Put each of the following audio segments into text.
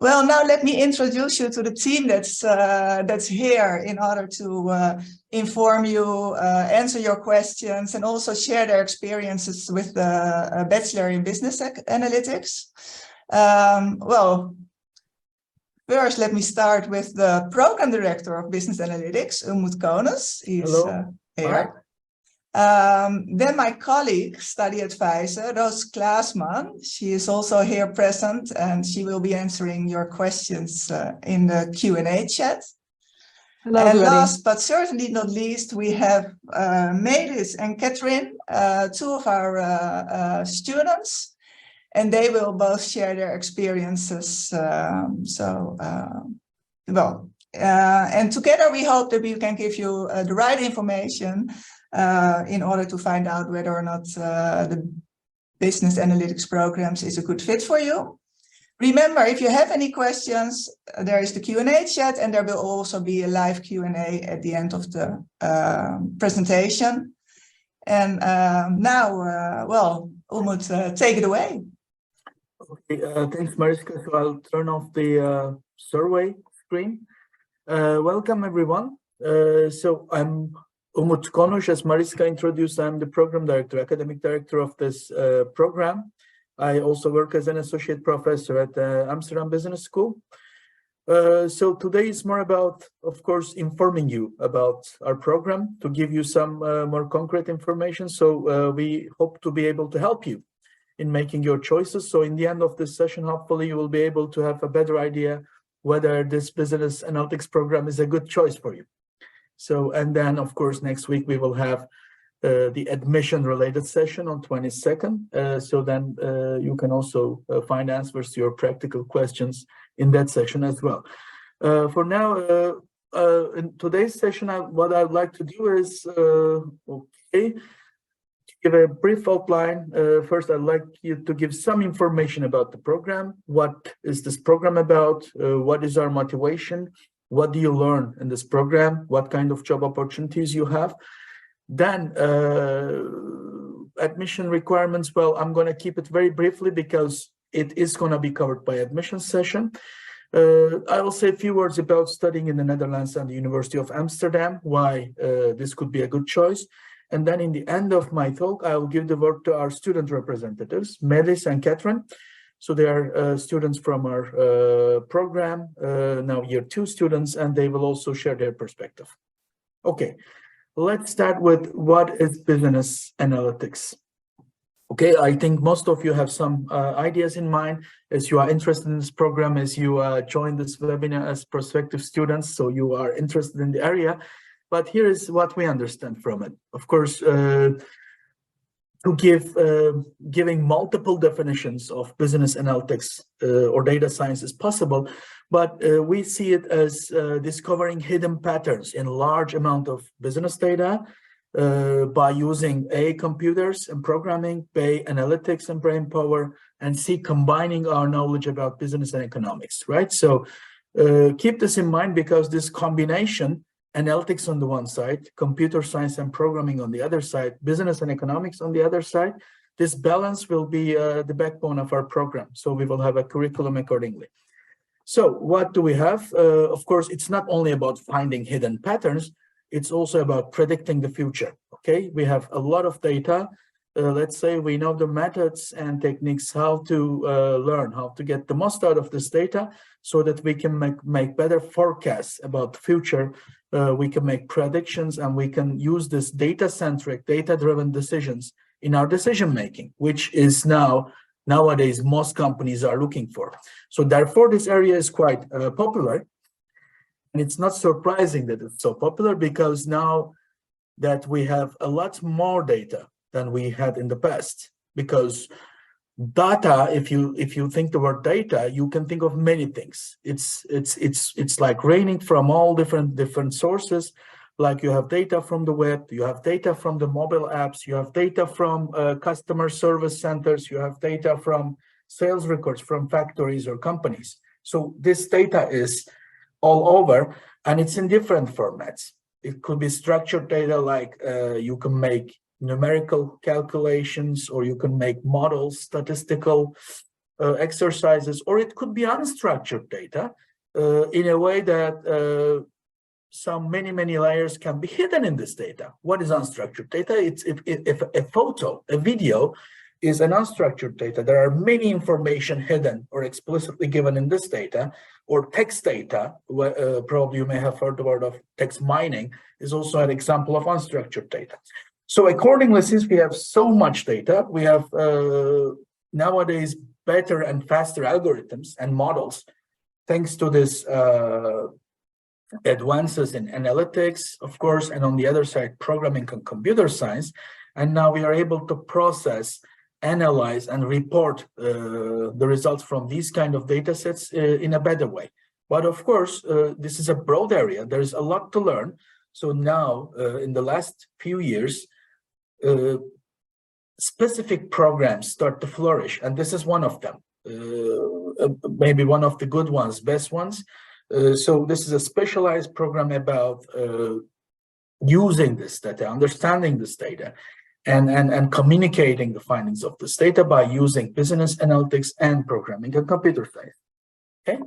Well, now let me introduce you to the team that's here in order to inform you, answer your questions, and also share their experiences with the Bachelor in Business Analytics. Well, first, let me start with the Program Director of Business Analytics, Umut Kones. He's here. Then my colleague, study advisor, Roos Klaasman. She is also here present, and she will be answering your questions in the Q&A chat. Hello, and everybody. Last but certainly not least, we have Melis and Catherine, two of our students, and they will both share their experiences. And together we hope that we can give you the right information in order to find out whether or not the business analytics programs is a good fit for you. Remember, if you have any questions, there is the Q&A chat, and there will also be a live Q&A at the end of the presentation. And now, well, Umut, take it away. Okay, thanks, Mariska. So I'll turn off the survey screen. Welcome, everyone. So I'm Umut Konuş, as Mariska introduced. I'm the program director, academic director of this program. I also work as an associate professor at the Amsterdam Business School. So today is more about, of course, informing you about our program, to give you some more concrete information. So we hope to be able to help you in making your choices. So in the end of this session, hopefully you will be able to have a better idea whether this business analytics program is a good choice for you. So, and then of course, next week we will have the admission related session on 22nd. So then you can also find answers to your practical questions in that session as well. For now, in today's session, what I'd like to do is, give a brief outline. First, I'd like you to give some information about the program. What is this program about? What is our motivation? What do you learn in this program? What kind of job opportunities you have? Then admission requirements. Well, I'm going to keep it very briefly because it is going to be covered by admission session. I will say a few words about studying in the Netherlands and the University of Amsterdam, why this could be a good choice. And then in the end of my talk, I will give the word to our student representatives, Melis and Catherine. So they are students from our program, now year 2 students, and they will also share their perspective. Okay, let's start with what is business analytics. Okay, I think most of you have some ideas in mind as you are interested in this program, as you join this webinar as prospective students, so you are interested in the area. But here is what we understand from it. Of course, giving multiple definitions of business analytics or data science is possible, but we see it as discovering hidden patterns in large amount of business data by using A, computers and programming, B, analytics and brain power, and C, combining our knowledge about business and economics, right? So keep this in mind, because this combination, analytics on the one side, computer science and programming on the other side, business and economics on the other side, this balance will be the backbone of our program. So we will have a curriculum accordingly. So what do we have? Of course, it's not only about finding hidden patterns, it's also about predicting the future, okay? We have a lot of data. Let's say we know the methods and techniques, how to learn, how to get the most out of this data so that we can make better forecasts about the future. We can make predictions, and we can use this data-centric, data-driven decisions in our decision-making, which is nowadays most companies are looking for. So therefore, this area is quite popular. And it's not surprising that it's so popular, because now that we have a lot more data than we had in the past, because data, if you think the word data, you can think of many things. It's like raining from all different sources. Like you have data from the web, you have data from the mobile apps, you have data from customer service centers, you have data from sales records from factories or companies. So this data is all over, and it's in different formats. It could be structured data, like you can make numerical calculations, or you can make models, statistical exercises, or it could be unstructured data in a way that some many layers can be hidden in this data. What is unstructured data? It's if a photo, a video is an unstructured data, there are many information hidden or explicitly given in this data, or text data. Probably you may have heard the word of text mining is also an example of unstructured data. So accordingly, since we have so much data, we have nowadays better and faster algorithms and models, thanks to this advances in analytics, of course, and on the other side, programming and computer science. And now we are able to process, analyze, and report the results from these kind of data sets in a better way. But of course, this is a broad area. There is a lot to learn. So now, in the last few years, specific programs start to flourish, and this is one of them. Maybe one of the good ones, best ones. So this is a specialized program about using this data, understanding this data, and communicating the findings of this data by using business analytics and programming and computer science. Okay,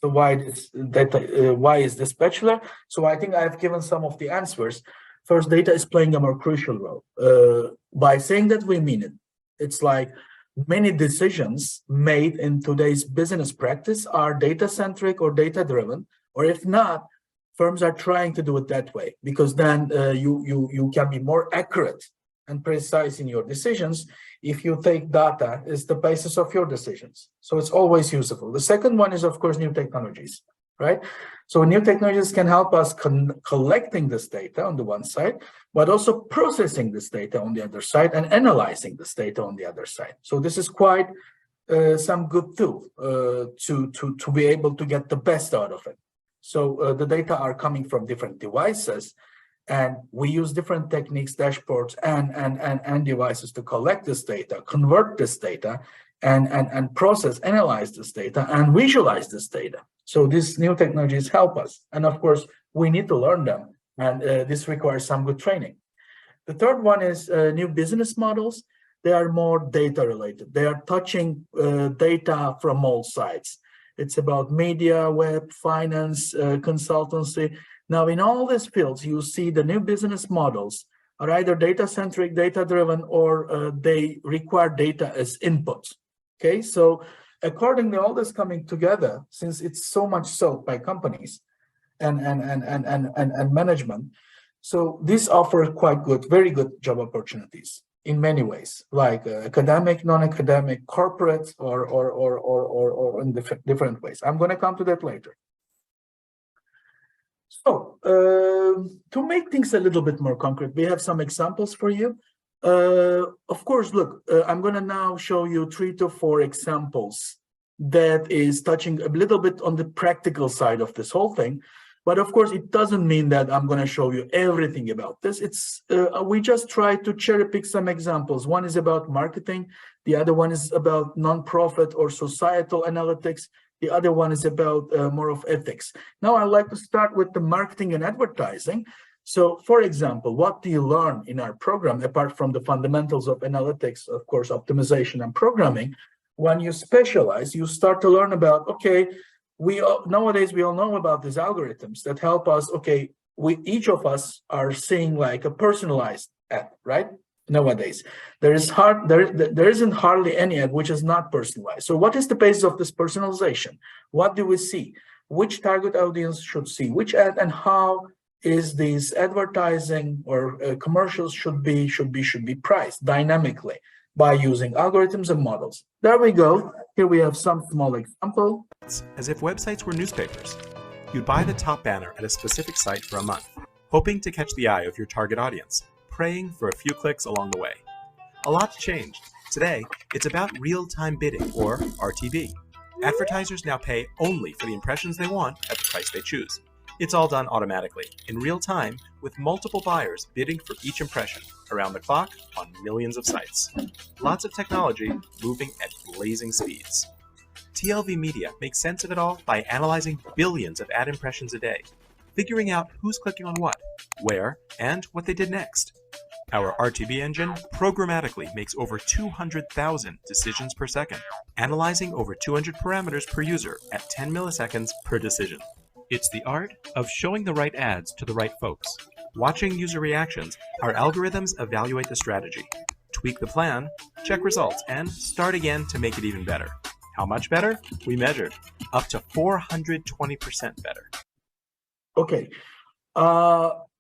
so why is this bachelor? So I think I've given some of the answers. First, data is playing a more crucial role. By saying that, we mean it. It's like many decisions made in today's business practice are data-centric or data-driven, or if not, firms are trying to do it that way, because then you can be more accurate and precise in your decisions if you take data as the basis of your decisions. So it's always useful. The second one is, of course, new technologies, right? So new technologies can help us collecting this data on the one side, but also processing this data on the other side and analyzing this data on the other side. So this is quite some good tool to be able to get the best out of it. So the data are coming from different devices, and we use different techniques, dashboards, and devices to collect this data, convert this data, and process, analyze this data, and visualize this data. So these new technologies help us. And of course, we need to learn them. And this requires some good training. The third one is new business models. They are more data related. They are touching data from all sides. It's about media, web, finance, consultancy. Now, in all these fields, you see the new business models are either data-centric, data-driven, or they require data as inputs. Okay, so accordingly, all this coming together, since it's so much sought by companies and management, so these offer quite good, very good job opportunities in many ways, like academic, non-academic, corporate, or in different ways. I'm going to come to that later. So to make things a little bit more concrete, we have some examples for you. Of course, look, I'm going to now show you 3 to 4 examples that is touching a little bit on the practical side of this whole thing. But of course, it doesn't mean that I'm going to show you everything about this. It's we just try to cherry pick some examples. One is about marketing. The other one is about nonprofit or societal analytics. The other one is about more of ethics. Now, I'd like to start with the marketing and advertising. So, for example, what do you learn in our program, apart from the fundamentals of analytics, of course, optimization and programming? When you specialize, you start to learn about, okay, nowadays we all know about these algorithms that help us, okay, each of us are seeing like a personalized ad, right? Nowadays, there isn't hardly any ad which is not personalized. So what is the basis of this personalization? What do we see? Which target audience should see which ad, and how is these advertising or commercials should be priced dynamically by using algorithms and models. There we go. Here we have some small example. As if websites were newspapers. You'd buy the top banner at a specific site for a month, hoping to catch the eye of your target audience, praying for a few clicks along the way. A lot's changed. Today, it's about real-time bidding, or RTB. Advertisers now pay only for the impressions they want at the price they choose. It's all done automatically, in real time, with multiple buyers bidding for each impression, around the clock, on millions of sites. Lots of technology moving at blazing speeds. TLV Media makes sense of it all by analyzing billions of ad impressions a day, figuring out who's clicking on what, where, and what they did next. Our RTB engine programmatically makes over 200,000 decisions per second, analyzing over 200 parameters per user at 10 milliseconds per decision. It's the art of showing the right ads to the right folks. Watching user reactions, our algorithms evaluate the strategy, tweak the plan, check results, and start again to make it even better. How much better? We measured. Up to 420% better. Okay.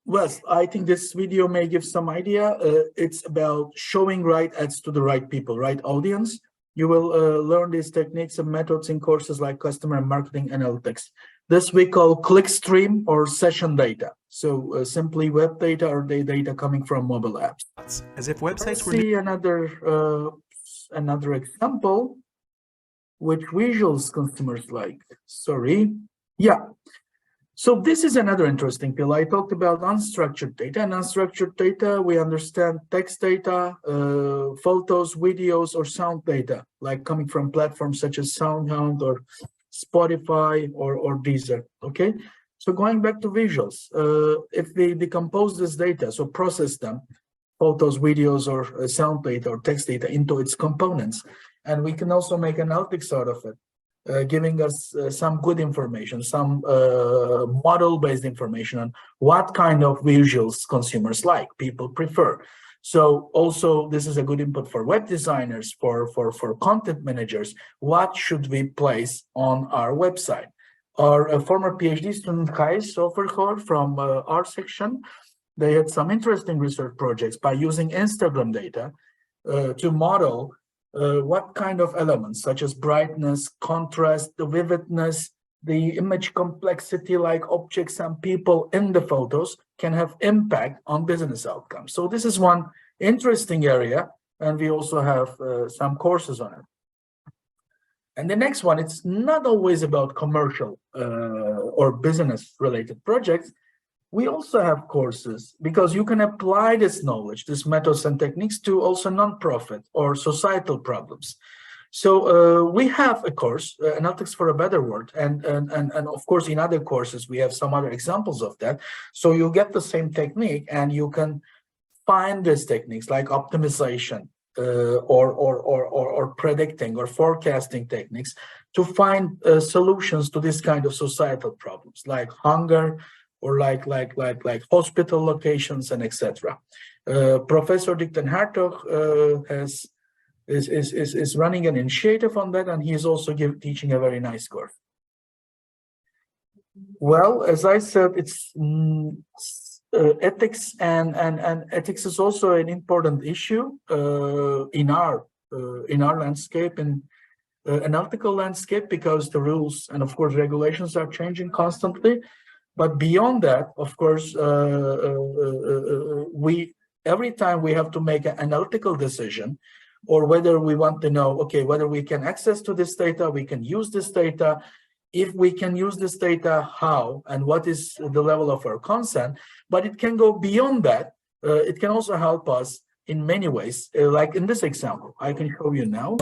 Wes, I think this video may give some idea. It's about showing right ads to the right people, right audience. You will learn these techniques and methods in courses like customer and marketing analytics. This we call clickstream or session data. So simply web data or data coming from mobile apps. As if websites Let's were see another example. Which visuals consumers like? Sorry. Yeah. So this is another interesting pill. I talked about unstructured data. And unstructured data, we understand text data, photos, videos, or sound data, like coming from platforms such as SoundHound or Spotify or Deezer. Okay. So going back to visuals, if we decompose this data, so process them, photos, videos, or sound data or text data into its components, and we can also make analytics out of it, giving us some good information, some model-based information on what kind of visuals consumers like, people prefer. So also this is a good input for web designers, for content managers. What should we place on our website? Our former PhD student, Kais Overhoor from our section, they had some interesting research projects by using Instagram data to model what kind of elements, such as brightness, contrast, the vividness, the image complexity, like objects and people in the photos, can have impact on business outcomes. So this is one interesting area, and we also have some courses on it. And the next one, it's not always about commercial or business-related projects. We also have courses because you can apply this knowledge, these methods and techniques to also nonprofit or societal problems. So we have a course, Analytics for a Better World, and of course in other courses we have some other examples of that. So you get the same technique and you can find these techniques like optimization or predicting or forecasting techniques to find solutions to this kind of societal problems like hunger, or like hospital locations and etc. Professor Dikten Hartog is running an initiative on that, and he is also teaching a very nice course. Well, as I said, it's ethics and ethics is also an important issue in our landscape, in analytical landscape, because the rules and of course regulations are changing constantly. But beyond that, of course, every time we have to make an analytical decision, or whether we want to know, okay, whether we can access to this data, we can use this data. If we can use this data, how, and what is the level of our consent? But it can go beyond that. It can also help us in many ways, like in this example, I can show you now.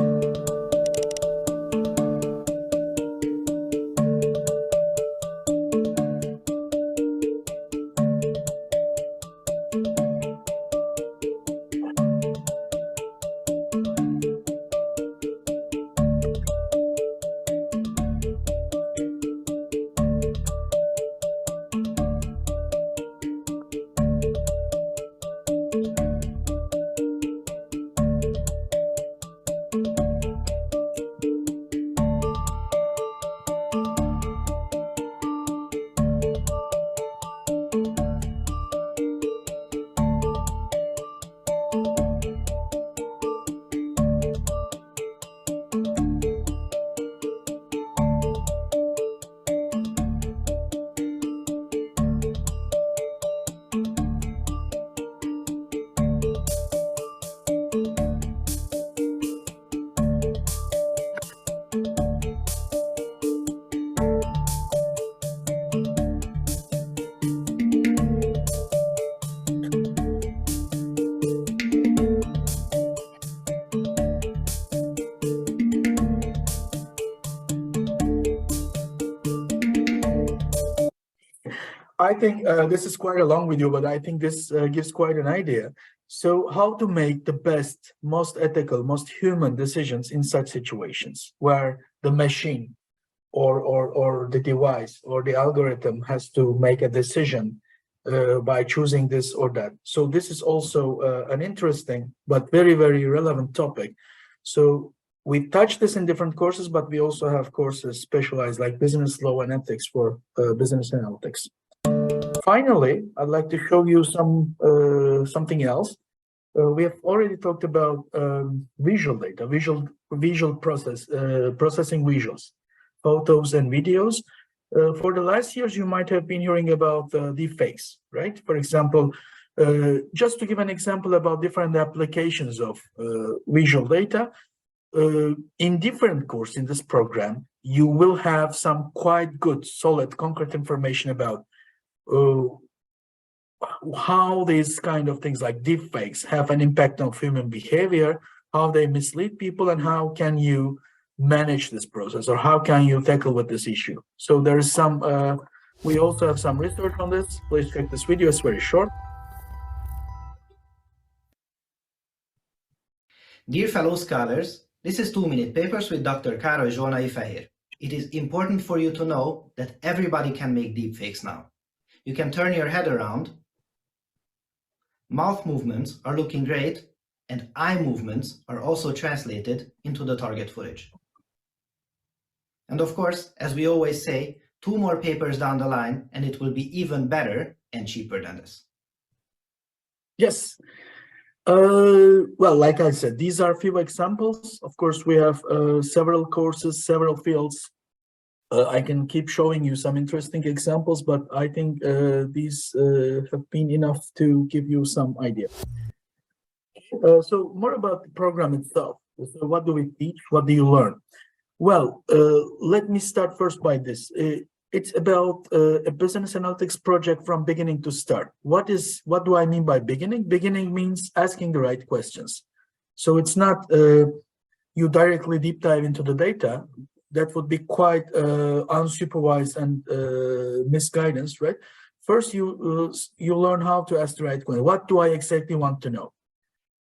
I think this is quite a long video, but I think this gives quite an idea. So how to make the best, most ethical, most human decisions in such situations where the machine or the device or the algorithm has to make a decision by choosing this or that. So this is also an interesting but very, very relevant topic. So we touch this in different courses, but we also have courses specialized like business law and ethics for business analytics. Finally, I'd like to show you something else. We have already talked about visual data, visual processing visuals, photos and videos. For the last years, you might have been hearing about deepfakes, right? For example, just to give an example about different applications of visual data, in different courses in this program, you will have some quite good, solid, concrete information about how these kind of things like deepfakes have an impact on human behavior, how they mislead people, and how can you manage this process, or how can you tackle with this issue. So there is some, we also have some research on this. Please check this video, it's very short. Dear fellow scholars, this is 2-minute papers with Dr. Károly Zsolnai Fehér. It is important for you to know that everybody can make deepfakes now. You can turn your head around, mouth movements are looking great, and eye movements are also translated into the target footage. And of course, as we always say, 2 more papers down the line and it will be even better and cheaper than this. Yes. Well, like I said, these are a few examples. Of course, we have several courses, several fields. I can keep showing you some interesting examples, but I think these have been enough to give you some idea. So more about the program itself. So what do we teach? What do you learn? Well, let me start first by this. It's about a business analytics project from beginning to start. What do I mean by beginning? Beginning means asking the right questions. So it's not you directly deep dive into the data. That would be quite unsupervised and misguidance, right? First, you learn how to ask the right question. What do I exactly want to know?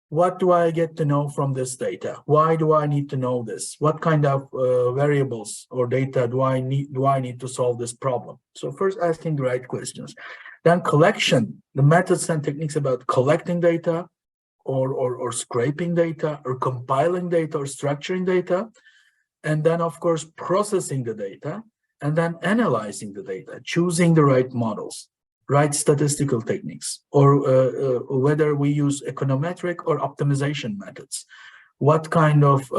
What do I get to know from this data? Why do I need to know this? What kind of variables or data do I need to solve this problem? So first, asking the right questions. Then collection, the methods and techniques about collecting data or scraping data or compiling data or structuring data. And then, of course, processing the data and then analyzing the data, choosing the right models, right statistical techniques, or whether we use econometric or optimization methods, what kind of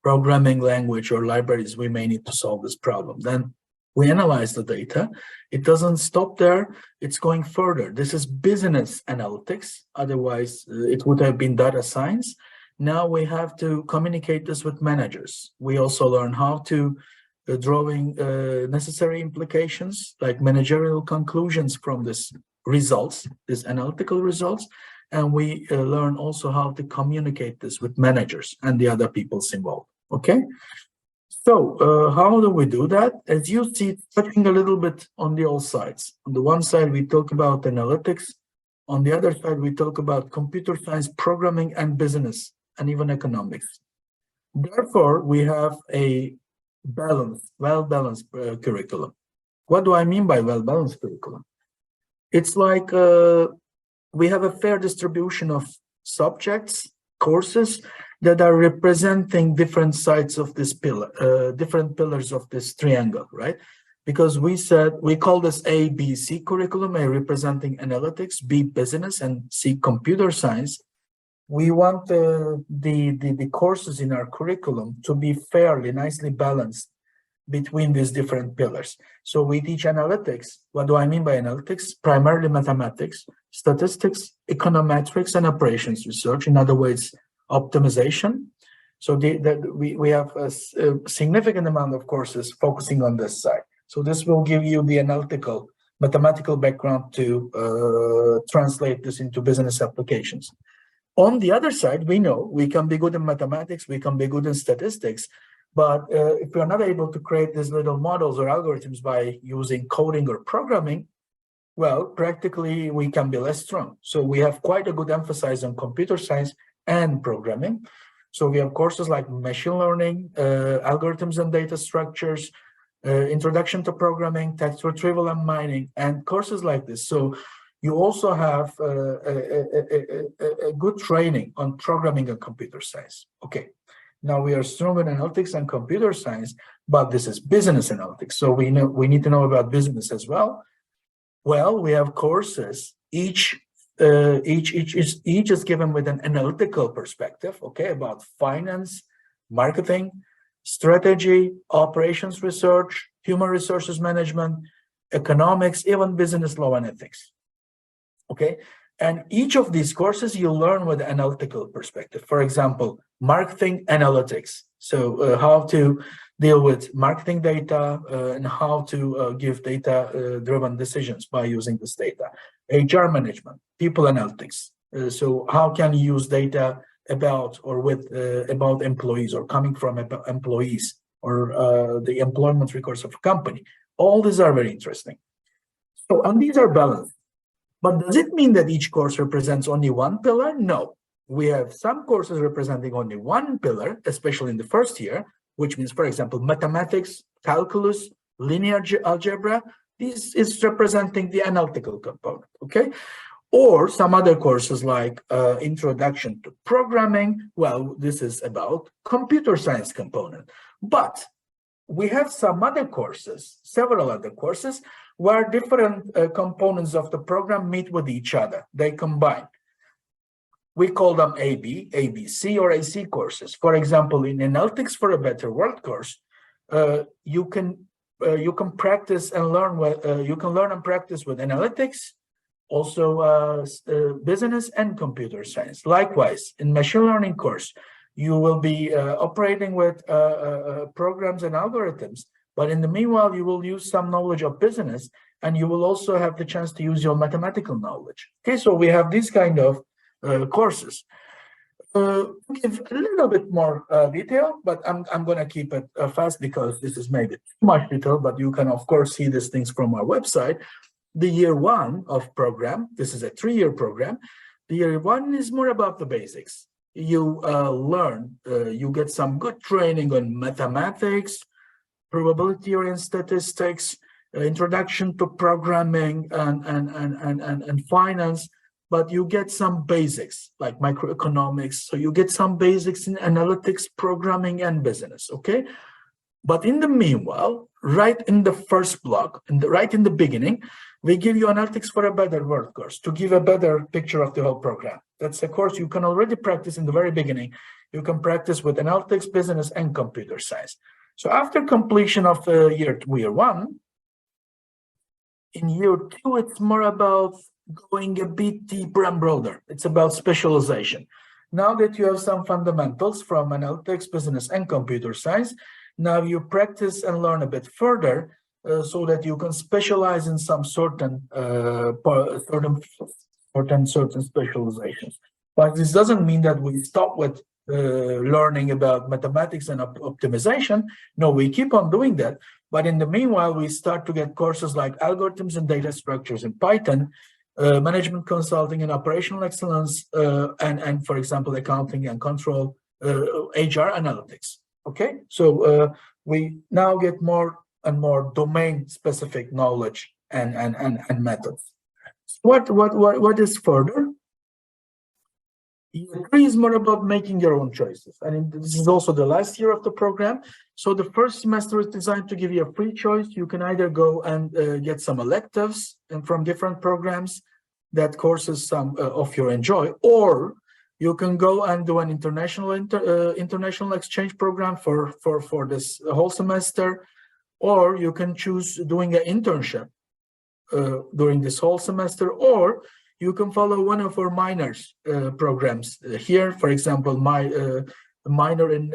programming language or libraries we may need to solve this problem. Then we analyze the data. It doesn't stop there. It's going further. This is business analytics. Otherwise, it would have been data science. Now we have to communicate this with managers. We also learn how to drawing necessary implications like managerial conclusions from this results, these analytical results, and we learn also how to communicate this with managers and the other peoples involved. Okay, so how do we do that? As you see, touching a little bit on the all sides. On the one side, we talk about analytics. On the other side, we talk about computer science, programming, and business, and even economics. Therefore, we have a well-balanced curriculum. What do I mean by well-balanced curriculum? It's like we have a fair distribution of subjects, courses that are representing different sides of this pillar, different pillars of this triangle, right? Because we call this A.B.C curriculum, A representing analytics, B business, and C computer science. We want the courses in our curriculum to be fairly, nicely balanced between these different pillars. So we teach analytics. What do I mean by analytics? Primarily mathematics, statistics, econometrics, and operations research. In other words, optimization. So we have a significant amount of courses focusing on this side. So this will give you the analytical, mathematical background to translate this into business applications. On the other side, we know we can be good in mathematics, we can be good in statistics, but if we are not able to create these little models or algorithms by using coding or programming, Well, practically we can be less strong. So we have quite a good emphasis on computer science and programming. So we have courses like machine learning, algorithms and data structures, introduction to programming, text retrieval and mining, and courses like this. So you also have a good training on programming and computer science. Okay, now we are strong in analytics and computer science, but this is business analytics. So we need to know about business as well. Well, we have courses, each is given with an analytical perspective, okay, about finance, marketing, strategy, operations research, human resources management, economics, even business law and ethics. Okay, and each of these courses you learn with analytical perspective. For example, marketing analytics. So how to deal with marketing data and how to give data-driven decisions by using this data. HR management, people analytics. So how can you use data about or with about employees or coming from employees or the employment records of a company? All these are very interesting. So, and these are balanced. But does it mean that each course represents only one pillar? No. We have some courses representing only one pillar, especially in the first year, which means, for example, mathematics, calculus, linear algebra. This is representing the analytical component, okay? Or some other courses like introduction to programming. Well, this is about computer science component. But we have some other courses, several other courses, where different components of the program meet with each other. They combine. We call them A.B., A.B.C, or A.C courses. For example, in Analytics for a Better World course, you can practice and learn. You can learn and practice with analytics, also business and computer science. Likewise, in Machine Learning course, you will be operating with programs and algorithms. But in the meanwhile, you will use some knowledge of business, and you will also have the chance to use your mathematical knowledge. Okay, so we have these kind of courses. Give a little bit more detail, but I'm going to keep it fast because this is maybe too much detail, but you can, of course, see these things from our website. The year one of program, this is a 3-year program. The year one is more about the basics. You learn, you get some good training on mathematics, probability and statistics, introduction to programming and finance, but you get some basics like microeconomics. So you get some basics in analytics, programming, and business, okay? But in the meanwhile, right in the first block, right in the beginning, we give you Analytics for a Better World course to give a better picture of the whole program. That's a course you can already practice in the very beginning. You can practice with analytics, business, and computer science. So after completion of year one, in year two, it's more about going a bit deeper and broader. It's about specialization. Now that you have some fundamentals from analytics, business, and computer science, now you practice and learn a bit further so that you can specialize in some certain specializations. But this doesn't mean that we stop with learning about mathematics and optimization. No, we keep on doing that. But in the meanwhile, we start to get courses like algorithms and data structures in Python, management consulting and operational excellence, and for example, accounting and control, HR analytics. Okay, so we now get more and more domain-specific knowledge and methods. What is further? Year 3 is more about making your own choices. And this is also the last year of the program. So the first semester is designed to give you a free choice. You can either go and get some electives and from different programs that courses some of your enjoy, or you can go and do an international exchange program for this whole semester, or you can choose doing an internship during this whole semester, or you can follow one of our minors programs here. For example, my minor in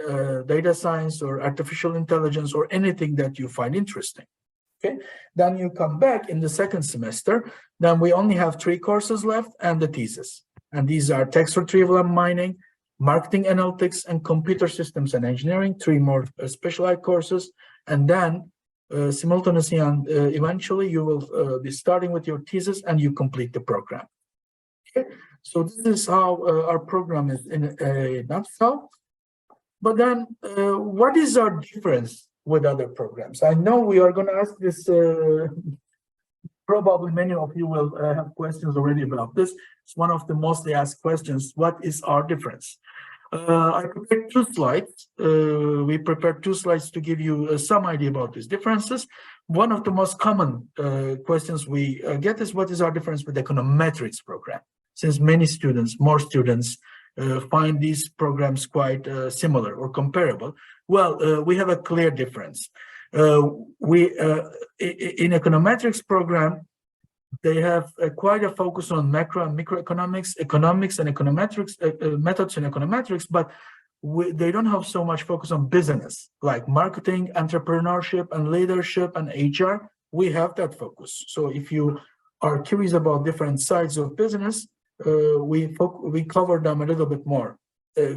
data science or artificial intelligence or anything that you find interesting. Okay, then you come back in the second semester. Then we only have 3 courses left and the thesis. And these are text retrieval and mining, marketing analytics, and computer systems and engineering, 3 more specialized courses. And then simultaneously, and eventually you will be starting with your thesis and you complete the program. Okay? So this is how our program is in a nutshell. But then what is our difference with other programs? I know we are going to ask this, probably many of you will have questions already about this. It's one of the mostly asked questions. What is our difference? I prepared 2 slides. We prepared 2 slides to give you some idea about these differences. One of the most common questions we get is, what is our difference with the econometrics program? Since many students, more students, find these programs quite similar or comparable. Well, we have a clear difference. In econometrics program, they have quite a focus on macro and microeconomics, economics and econometrics, methods in econometrics, but they don't have so much focus on business, like marketing, entrepreneurship, and leadership, and HR. We have that focus. So if you are curious about different sides of business, we cover them a little bit more,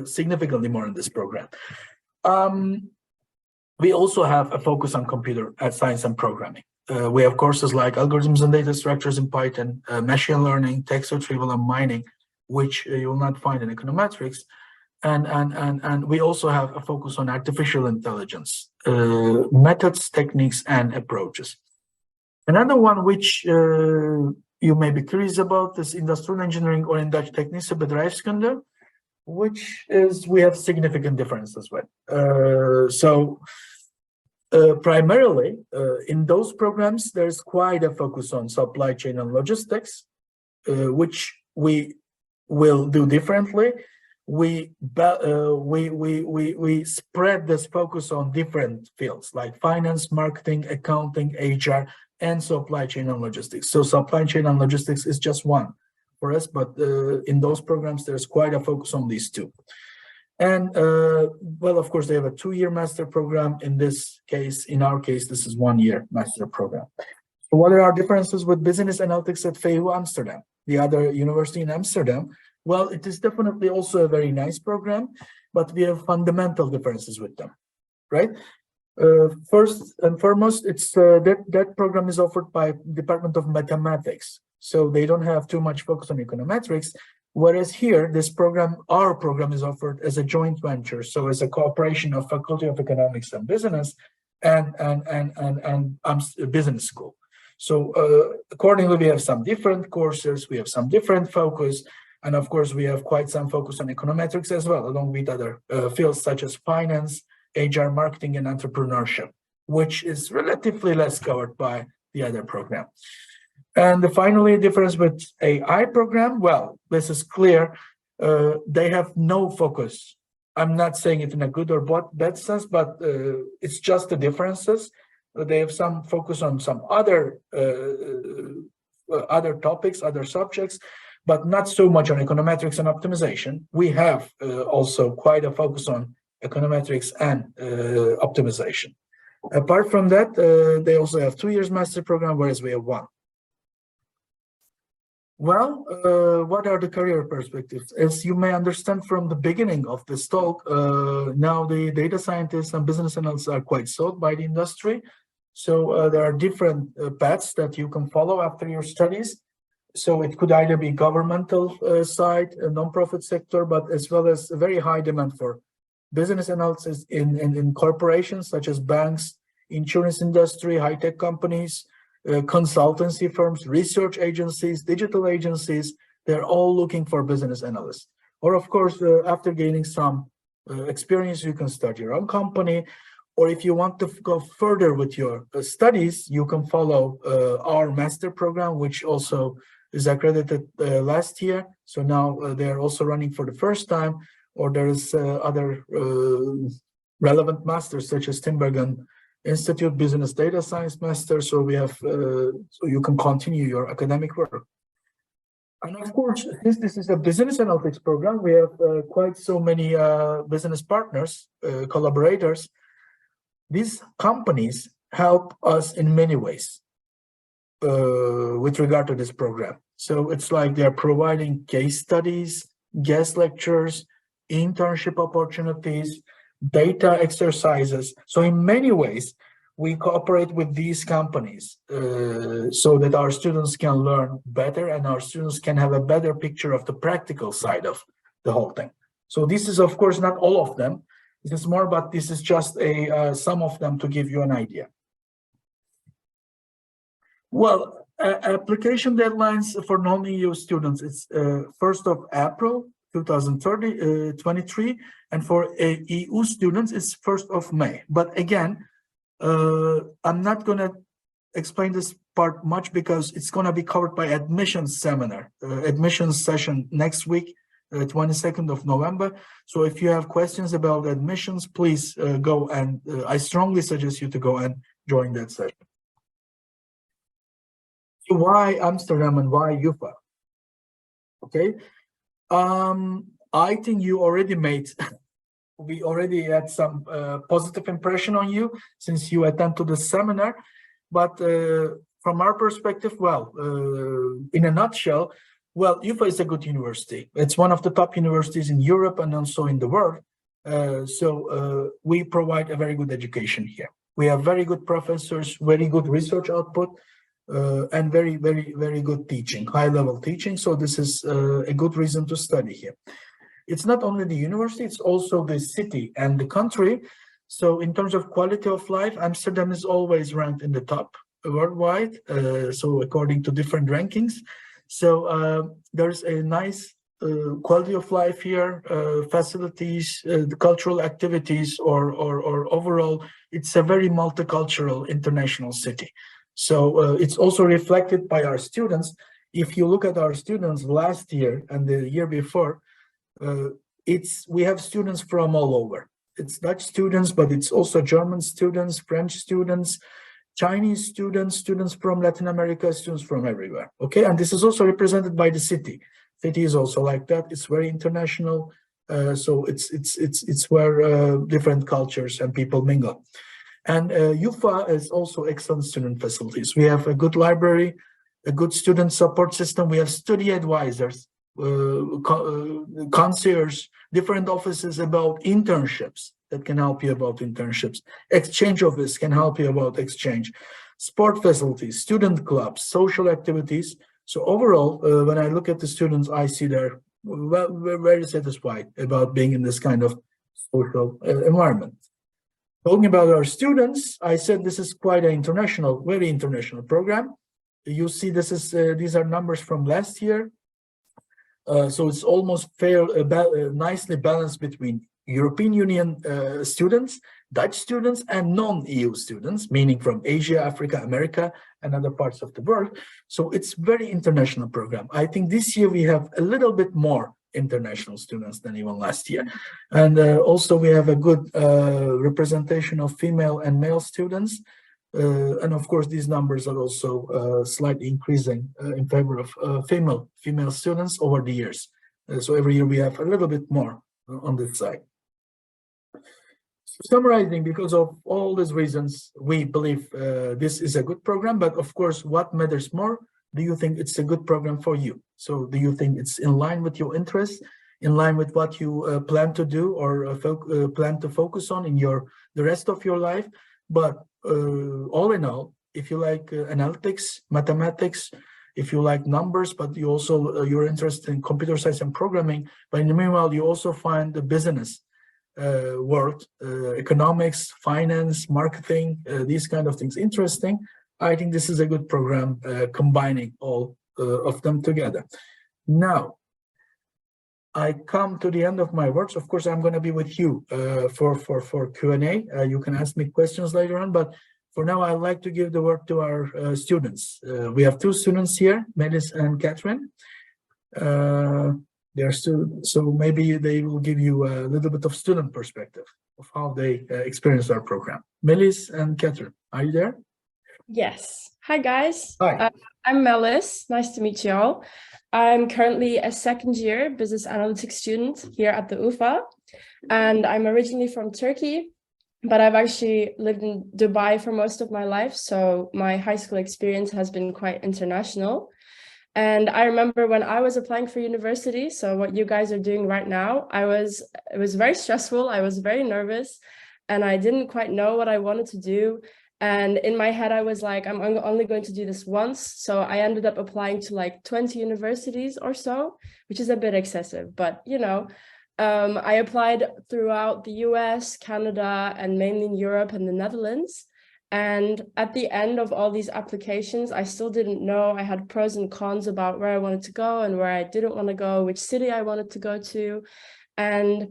significantly more in this program. We also have a focus on computer science and programming. We have courses like algorithms and data structures in Python, machine learning, text retrieval, and mining, which you will not find in econometrics. And we also have a focus on artificial intelligence, methods, techniques, and approaches. Another one which you may be curious about is industrial engineering, or in Dutch technische bedrijfskunde, which is, we have significant differences with. Primarily, in those programs, there's quite a focus on supply chain and logistics, which we will do differently. We spread this focus on different fields like finance, marketing, accounting, HR, and supply chain and logistics. So supply chain and logistics is just one for us, but in those programs, there's quite a focus on these two. And well, of course, they have a 2-year master program. In this case, in our case, this is 1-year master program. So what are our differences with business analytics at VU Amsterdam, the other university in Amsterdam? Well, it is definitely also a very nice program, but we have fundamental differences with them, right? First and foremost, it's that program is offered by Department of Mathematics, so they don't have too much focus on econometrics. Whereas here, this program, our program, is offered as a joint venture, so as a cooperation of Faculty of Economics and Business and Business School. So accordingly, we have some different courses, we have some different focus, and of course, we have quite some focus on econometrics as well, along with other fields such as finance, HR, marketing, and entrepreneurship, which is relatively less covered by the other program. And finally, difference with AI program, well, this is clear. They have no focus. I'm not saying it in a good or bad sense, but it's just the differences. They have some focus on some other topics, other subjects, but not so much on econometrics and optimization. We have also quite a focus on econometrics and optimization. Apart from that, they also have 2 years master program, whereas we have 1. Well, what are the career perspectives? As you may understand from the beginning of this talk, now the data scientists and business analysts are quite sought by the industry. So there are different paths that you can follow after your studies. So it could either be governmental side, a non-profit sector, but as well as a very high demand for business analysis in corporations such as banks, insurance industry, high-tech companies, consultancy firms, research agencies, digital agencies. They're all looking for business analysts. Or of course, after gaining some experience, you can start your own company. Or if you want to go further with your studies, you can follow our master program, which also is accredited last year. So now they're also running for the first time, or there is other relevant masters such as Timbergen Institute Business Data Science Master. So we have, so you can continue your academic work. And of course, since this is a business analytics program, we have quite so many business partners, collaborators. These companies help us in many ways with regard to this program. So it's like they're providing case studies, guest lectures, internship opportunities, data exercises. So in many ways, we cooperate with these companies so that our students can learn better and our students can have a better picture of the practical side of the whole thing. So this is, of course, not all of them. This is more, but this is just some of them to give you an idea. Well, application deadlines for non-EU students, it's 1st of April 2023, and for EU students, it's 1st of May. But again, I'm not going to explain this part much because it's going to be covered by admissions seminar, admissions session next week, 22nd of November. So if you have questions about admissions, please go, and I strongly suggest you to go and join that session. So why Amsterdam and why UvA? Okay, I think you already made we already had some positive impression on you since you attend to the seminar, but from our perspective, well, in a nutshell, well, UvA is a good university. It's one of the top universities in Europe and also in the world. So we provide a very good education here. We have very good professors, very good research output, and very, very, very good teaching, high-level teaching. So this is a good reason to study here. It's not only the university, it's also the city and the country. So in terms of quality of life, Amsterdam is always ranked in the top worldwide, so according to different rankings. So there's a nice quality of life here, facilities, the cultural activities, or overall, it's a very multicultural international city. So it's also reflected by our students. If you look at our students last year and the year before, we have students from all over. It's Dutch students, but it's also German students, French students, Chinese students, students from Latin America, students from everywhere. Okay, and this is also represented by the city. City is also like that. It's very international. So it's where different cultures and people mingle. And UvA is also excellent student facilities. We have a good library, a good student support system. We have study advisors, concierge, different offices about internships that can help you about internships. Exchange office can help you about exchange. Sport facilities, student clubs, social activities. So overall, when I look at the students, I see they're very satisfied about being in this kind of social environment. Talking about our students, I said this is quite an international, very international program. You see, this is these are numbers from last year. So it's almost fair, nicely balanced between European Union students, Dutch students, and non-EU students, meaning from Asia, Africa, America, and other parts of the world. So it's very international program. I think this year we have a little bit more international students than even last year. And also we have a good representation of female and male students. And of course, these numbers are also slightly increasing in favor of female students over the years. So every year we have a little bit more on this side. So summarizing, because of all these reasons, we believe this is a good program. But of course, what matters more? Do you think it's a good program for you? So do you think it's in line with your interests, in line with what you plan to do or plan to focus on in the rest of your life? But all in all, if you like analytics, mathematics, if you like numbers, but you also you're interested in computer science and programming, but in the meanwhile you also find the business world, economics, finance, marketing, these kind of things interesting, I think this is a good program combining all of them together. Now, I come to the end of my words. Of course, I'm going to be with you for Q&A. You can ask me questions later on, but for now, I'd like to give the word to our students. We have two students here, Melis and Catherine. They're students, so maybe they will give you a little bit of student perspective of how they experience our program. Melis and Catherine, are you there? Yes. Hi, guys. Hi. I'm Melis. Nice to meet you all. I'm currently a second-year business analytics student here at the UvA, and I'm originally from Turkey, but I've actually lived in Dubai for most of my life, so my high school experience has been quite international. And I remember when I was applying for university, so what you guys are doing right now, it was very stressful. I was very nervous, and I didn't quite know what I wanted to do. And in my head, I was like, I'm only going to do this once. So I ended up applying to like 20 universities or so, which is a bit excessive, but you know, I applied throughout the US, Canada, and mainly in Europe and the Netherlands. And at the end of all these applications, I still didn't know. I had pros and cons about where I wanted to go and where I didn't want to go, which city I wanted to go to. And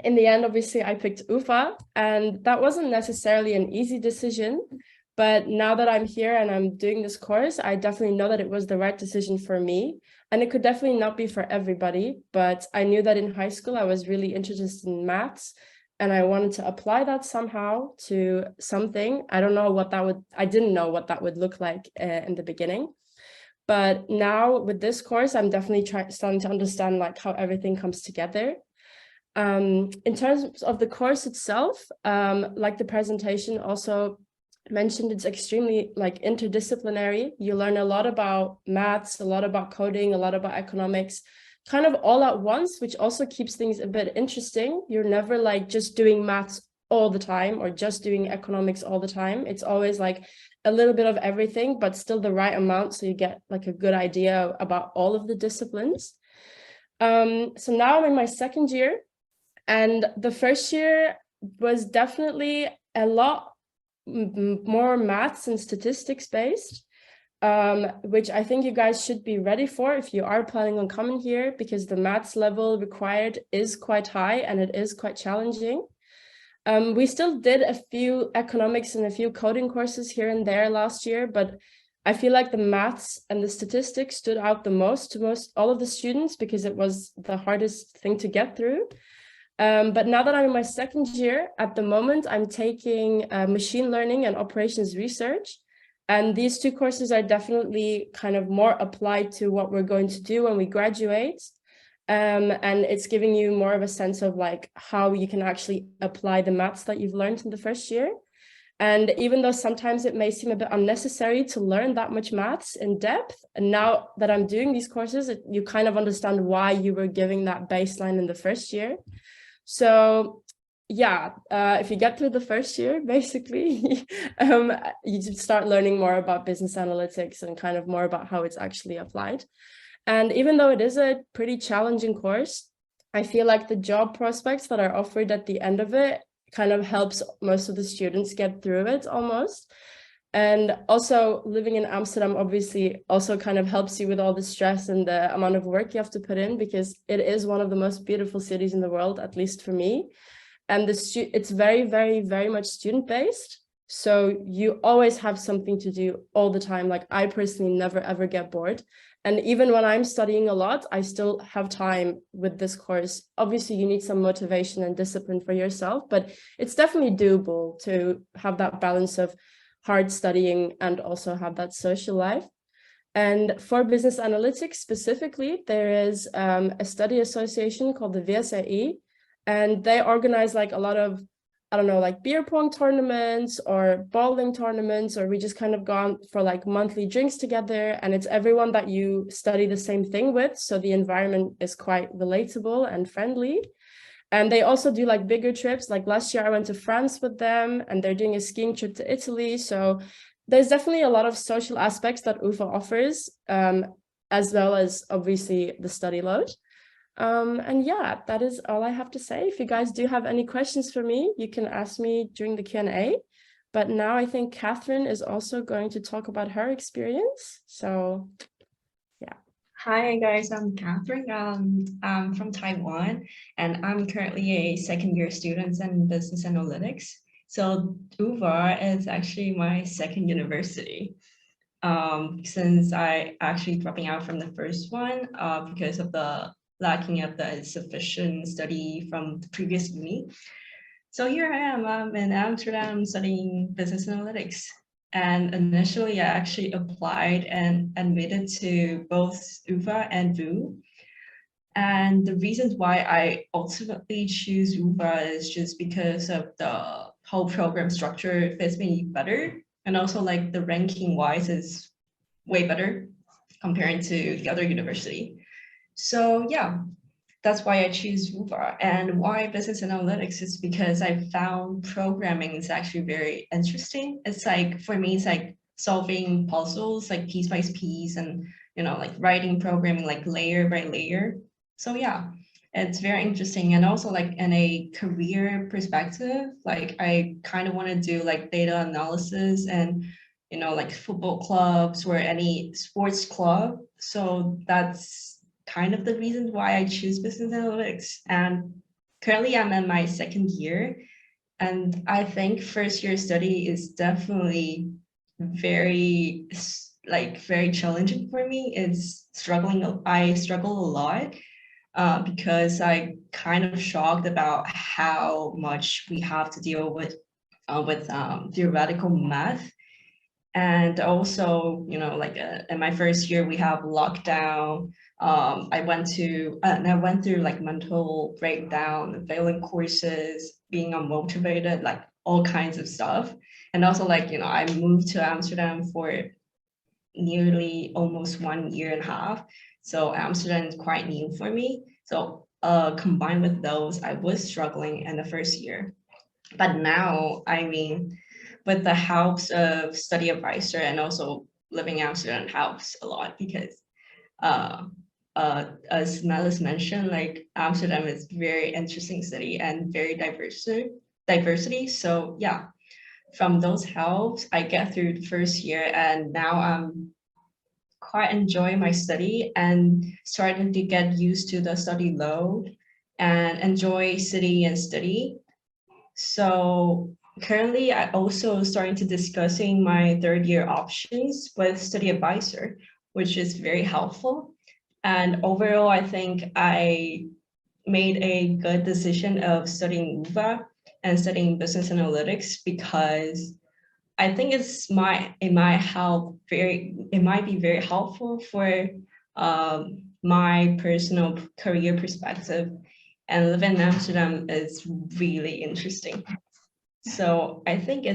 in the end, obviously, I picked UvA, and that wasn't necessarily an easy decision. But now that I'm here and I'm doing this course, I definitely know that it was the right decision for me. And it could definitely not be for everybody, but I knew that in high school, I was really interested in maths, and I wanted to apply that somehow to something. I didn't know what that would look like in the beginning. But now with this course, I'm definitely starting to understand like how everything comes together. In terms of the course itself, like the presentation also mentioned, it's extremely like interdisciplinary. You learn a lot about maths, a lot about coding, a lot about economics, kind of all at once, which also keeps things a bit interesting. You're never like just doing maths all the time or just doing economics all the time. It's always like a little bit of everything, but still the right amount, so you get like a good idea about all of the disciplines. So now I'm in my second year, and the first year was definitely a lot more maths and statistics based, which I think you guys should be ready for if you are planning on coming here, because the maths level required is quite high and it is quite challenging. We still did a few economics and a few coding courses here and there last year, but I feel like the maths and the statistics stood out the most to all of the students because it was the hardest thing to get through. But now that I'm in my second year, at the moment, I'm taking machine learning and operations research. And these two courses are definitely kind of more applied to what we're going to do when we graduate. And it's giving you more of a sense of like how you can actually apply the maths that you've learned in the first year. And even though sometimes it may seem a bit unnecessary to learn that much maths in depth, and now that I'm doing these courses, you kind of understand why you were giving that baseline in the first year. So yeah, if you get through the first year, basically, you start learning more about business analytics and kind of more about how it's actually applied. And even though it is a pretty challenging course, I feel like the job prospects that are offered at the end of it kind of helps most of the students get through it almost. And also living in Amsterdam obviously also kind of helps you with all the stress and the amount of work you have to put in, because it is one of the most beautiful cities in the world, at least for me. And it's very, very, very much student-based. So you always have something to do all the time. Like I personally never, ever get bored. And even when I'm studying a lot, I still have time with this course. Obviously, you need some motivation and discipline for yourself, but it's definitely doable to have that balance of hard studying and also have that social life. And for business analytics specifically, there is a study association called the VSAE, and they organize like a lot of, I don't know, like beer pong tournaments or bowling tournaments, or we just kind of gone for like monthly drinks together, and it's everyone that you study the same thing with. So the environment is quite relatable and friendly. And they also do like bigger trips. Like last year I went to France with them, and they're doing a skiing trip to Italy. So there's definitely a lot of social aspects that UvA offers, as well as obviously the study load. And yeah, that is all I have to say. If you guys do have any questions for me, you can ask me during the Q&A. But now I think Catherine is also going to talk about her experience. So yeah. Hi guys, I'm Catherine. I'm from Taiwan, and I'm currently a second-year student in business analytics. So UvA is actually my second university, since I actually dropping out from the first one because of the lacking of the sufficient study from the previous uni. So here I am, I'm in Amsterdam studying business analytics. And initially I actually applied and admitted to both UvA and VU. And the reasons why I ultimately choose UvA is just because of the whole program structure fits me better. And also like the ranking wise is way better compared to the other university. So yeah, that's why I choose UvA. And why business analytics is because I found programming is actually very interesting. It's like, for me, it's like solving puzzles, like piece by piece, and, you know, like writing programming, like layer by layer. So yeah, it's very interesting. And also, like, in a career perspective, like I kind of want to do like data analysis and, you know, like football clubs or any sports club. So that's kind of the reason why I choose business analytics. And currently I'm in my second year, and I think first year study is definitely very challenging for me. It's struggling. I struggle a lot because I kind of shocked about how much we have to deal with theoretical math. And also, you know, like in my first year, we have lockdown. I went through like mental breakdown, failing courses, being unmotivated, like all kinds of stuff. And also, like, you know, I moved to Amsterdam for nearly almost 1.5 years. So Amsterdam is quite new for me. So combined with those, I was struggling in the first year. But now, I mean, with the help of study advisor and also living in Amsterdam helps a lot, because as Melis mentioned, like Amsterdam is very interesting city and very diversity. So yeah, from those helps, I get through the first year, and now I'm quite enjoying my study and starting to get used to the study load and enjoy city and study. So currently, I also starting to discussing my third year options with study advisor, which is very helpful. And overall, I think I made a good decision of studying UvA and studying business analytics, because I think it might be very helpful for my personal career perspective. And living in Amsterdam is really interesting. So I think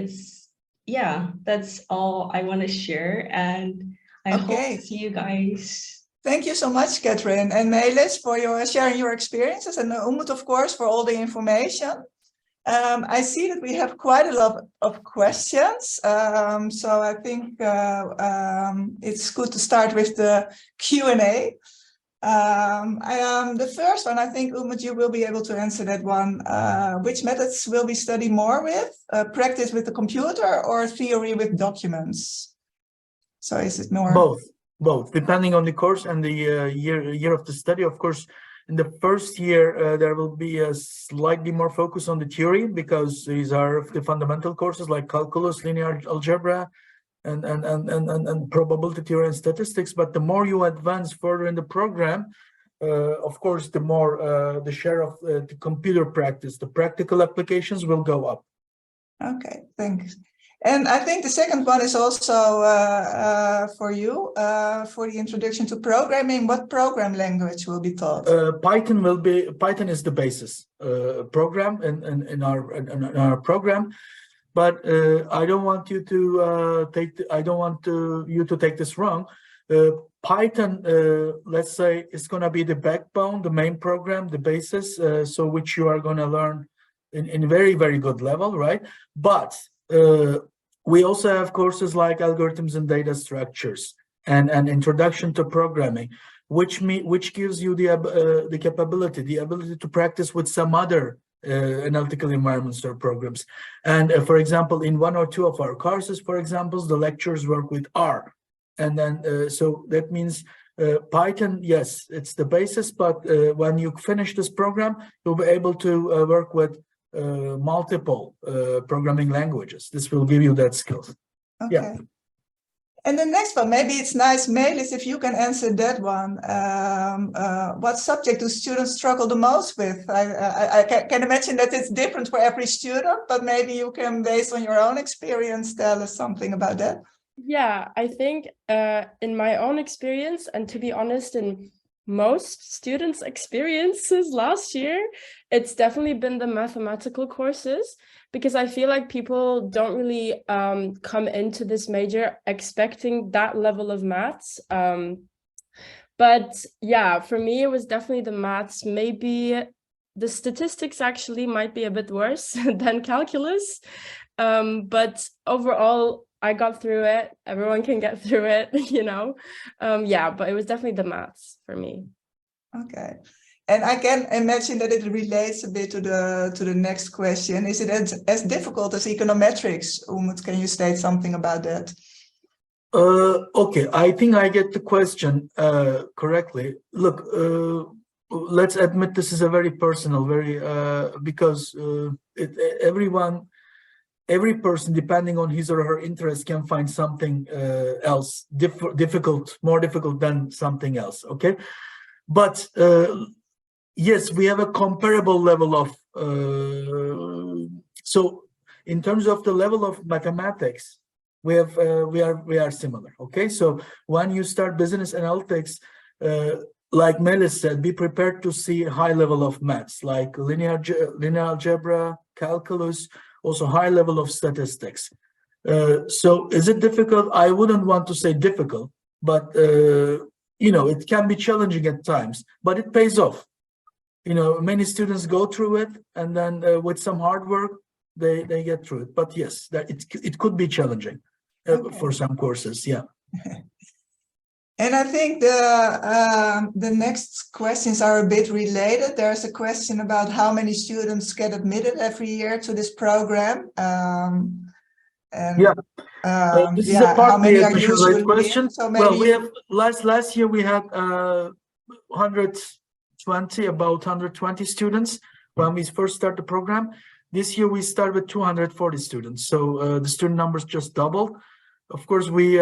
that's all I want to share. And I hope to see you guys. Thank you so much, Catherine and Melis, for sharing your experiences, and Umut, of course, for all the information. I see that we have quite a lot of questions, so I think it's good to start with the Q&A. The first one, I think, Umut, you will be able to answer that one. Which methods will we study more with? Practice with the computer or theory with documents? So is it more? Both, depending on the course and the year of the study. Of course, in the first year, there will be a slightly more focus on the theory, because these are the fundamental courses like calculus, linear algebra, and probability theory and statistics. But the more you advance further in the program, of course, the more the share of the computer practice, the practical applications will go up. Okay, thanks. And I think the second one is also for you, for the introduction to programming. What program language will be taught? Python is the basis program in our program. But I don't want you to take this wrong. Python, let's say, is going to be the backbone, the main program, the basis, so which you are going to learn in very, very good level, right? But we also have courses like algorithms and data structures and introduction to programming, which gives you the capability, the ability to practice with some other analytical environments or programs. And for example, in one or two of our courses, for example, the lectures work with R. And then so that means Python, yes, it's the basis, but when you finish this program, you'll be able to work with multiple programming languages. This will give you that skills. Okay. Yeah. And the next one, maybe it's nice, Melis, if you can answer that one. What subject do students struggle the most with? I can imagine that it's different for every student, but maybe you can, based on your own experience, tell us something about that. Yeah, I think in my own experience, and to be honest, in most students' experiences last year, it's definitely been the mathematical courses, because I feel like people don't really come into this major expecting that level of maths. But yeah, for me, it was definitely the maths. Maybe the statistics actually might be a bit worse than calculus. But overall, I got through it. Everyone can get through it, you know. Yeah, but it was definitely the maths for me. Okay. And I can imagine that it relates a bit to the next question. Is it as difficult as econometrics? Umut, can you state something about that? Okay, I think I get the question correctly. Look, let's admit this is a very personal, because every person, depending on his or her interest, can find something else difficult, more difficult than something else. Okay, but yes, we have a comparable level of. So, in terms of the level of mathematics, we are similar. Okay, so when you start business analytics, like Melis said, be prepared to see a high level of maths, like linear algebra, calculus, also high level of statistics. So is it difficult? I wouldn't want to say difficult, but you know, it can be challenging at times, but it pays off. You know, many students go through it, and then with some hard work, they get through it. But yes, that it could be challenging for some courses. Yeah. And I think the next questions are a bit related. There's a question about how many students get admitted every year to this program. This is a partly admission rate question. So maybe well, we have last year we had 120 students when we first started the program. This year we started with 240 students. So the student numbers just doubled. Of course, we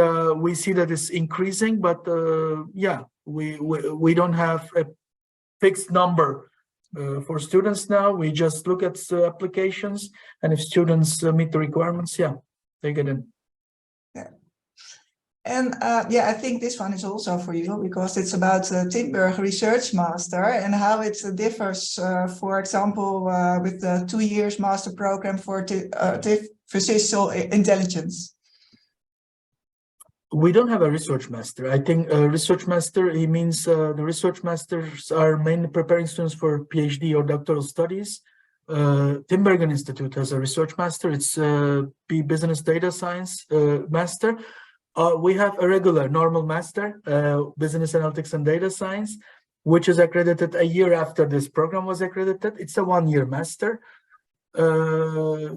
see that it's increasing, but yeah, we don't have a fixed number for students now. We just look at applications, and if students meet the requirements, yeah, they get in. Yeah. And yeah, I think this one is also for you, because it's about Timberg Research Master and how it differs, for example, with the 2 years master program for artificial intelligence. We don't have a research master. I think a research master, he means the research masters are mainly preparing students for PhD or doctoral studies. Timbergen Institute has a research master. It's Business Data Science master. We have a regular normal master, Business Analytics and Data Science, which is accredited a year after this program was accredited. It's a 1-year master.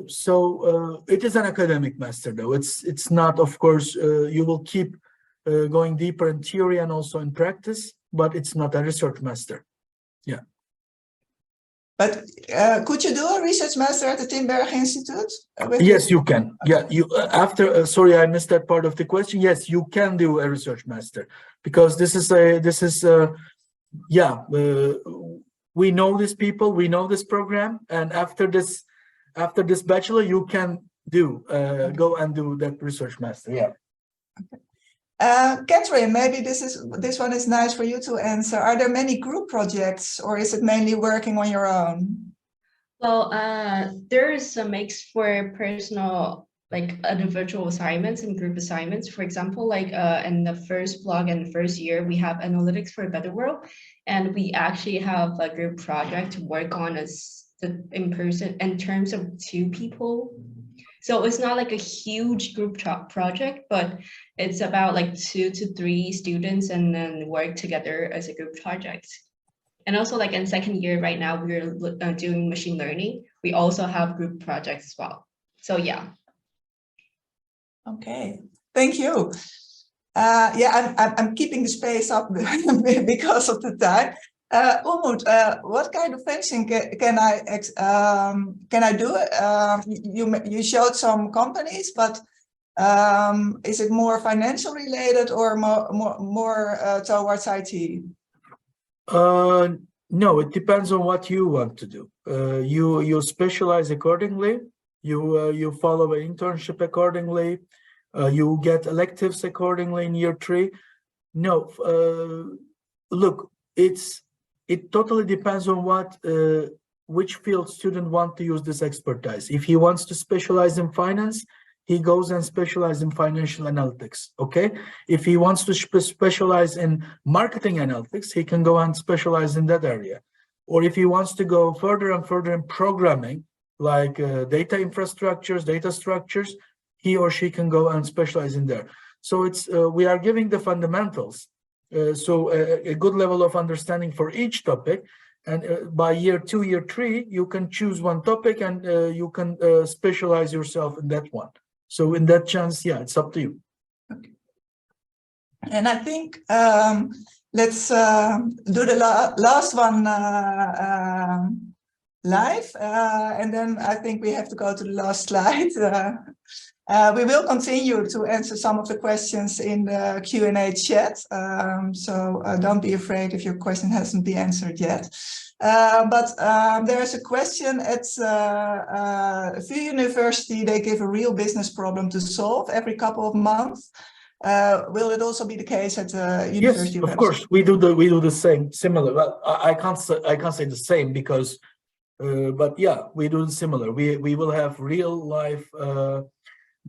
So it is an academic master, though. It's not, of course, you will keep going deeper in theory and also in practice, but it's not a research master. Yeah. But could you do a research master at the Timberg Institute? Yes, you can. Yeah, you after. Sorry, I missed that part of the question. Yes, you can do a research master, because yeah. We know these people, we know this program, and after this bachelor, you can go and do that research master. Yeah. Okay. Catherine, maybe this one is nice for you to answer. Are there many group projects, or is it mainly working on your own? Well, there is a mix for personal, like individual assignments and group assignments. For example, like in the first blog and the first year, we have analytics for a better world, and we actually have a group project to work on in person in terms of 2 people. So it's not like a huge group project, but it's about like 2 to 3 students and then work together as a group project. And also, like in second year right now, we're doing machine learning. We also have group projects as well. So yeah. Okay, thank you. Yeah, I'm keeping the space up because of the time. Umut, what kind of fencing can I do? You showed some companies, but is it more financial related or more towards IT? No, it depends on what you want to do. You specialize accordingly. You follow an internship accordingly. You get electives accordingly in year 3. No, look, it totally depends on which field student want to use this expertise. If he wants to specialize in finance, he goes and specializes in financial analytics. Okay, if he wants to specialize in marketing analytics, he can go and specialize in that area. Or if he wants to go further and further in programming, like data infrastructures, data structures, he or she can go and specialize in there. So it's we are giving the fundamentals, so a good level of understanding for each topic. And by year 2, year 3, you can choose one topic and you can specialize yourself in that one. So in that chance, yeah, it's up to you. Okay. And I think let's do the last one live, and then I think we have to go to the last slide. We will continue to answer some of the questions in the Q&A chat, so don't be afraid if your question hasn't been answered yet. But there is a question at VU University. They give a real business problem to solve every couple of months. Will it also be the case at University of Amsterdam? Yes, of course. We do the same, similar. Well, I can't say the same because, but yeah, we do similar. We will have real life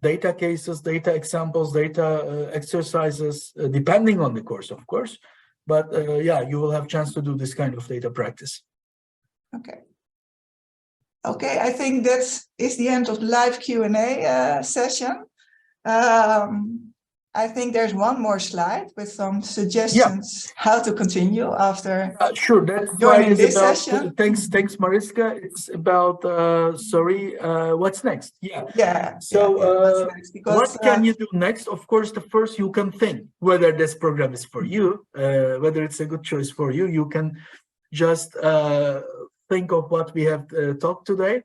data cases, data examples, data exercises, depending on the course, of course. But yeah, you will have a chance to do this kind of data practice. Okay. Okay, I think that is the end of the live Q&A session. I think there's one more slide with some suggestions how to continue after sure, that joining this about, session. Thanks, Mariska. It's about, what's next? Yeah. So what's next? Because, what can you do next? Of course, the first you can think whether this program is for you, whether it's a good choice for you. You can just think of what we have talked today.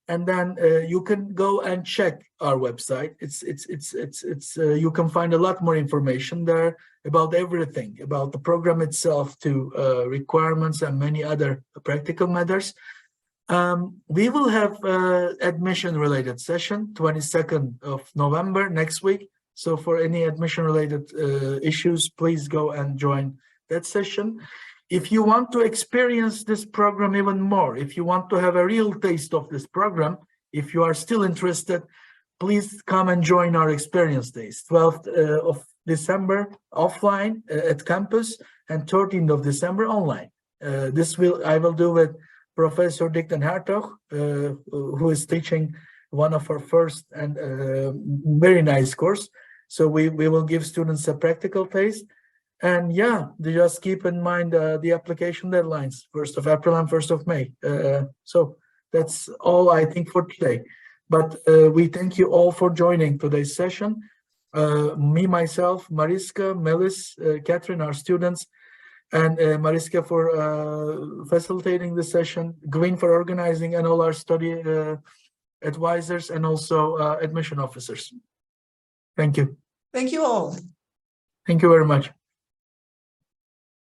And then you can go and check our website. You can find a lot more information there about everything, about the program itself to requirements and many other practical matters. We will have admission related session 22nd of November next week. So for any admission related issues, please go and join that session. If you want to experience this program even more, if you want to have a real taste of this program, if you are still interested, please come and join our experience days, 12th of December offline at campus and 13th of December online. I will do with Professor Dick den Hartog, who is teaching one of our first and very nice course. So we will give students a practical taste. And yeah, just keep in mind the application deadlines, 1st of April and 1st of May. So that's all I think for today. But we thank you all for joining today's session. Me, myself, Mariska, Melis, Catherine, our students, and Mariska for facilitating the session, Gwyn for organizing, and all our study advisors and also admission officers. Thank you. Thank you all. Thank you very much.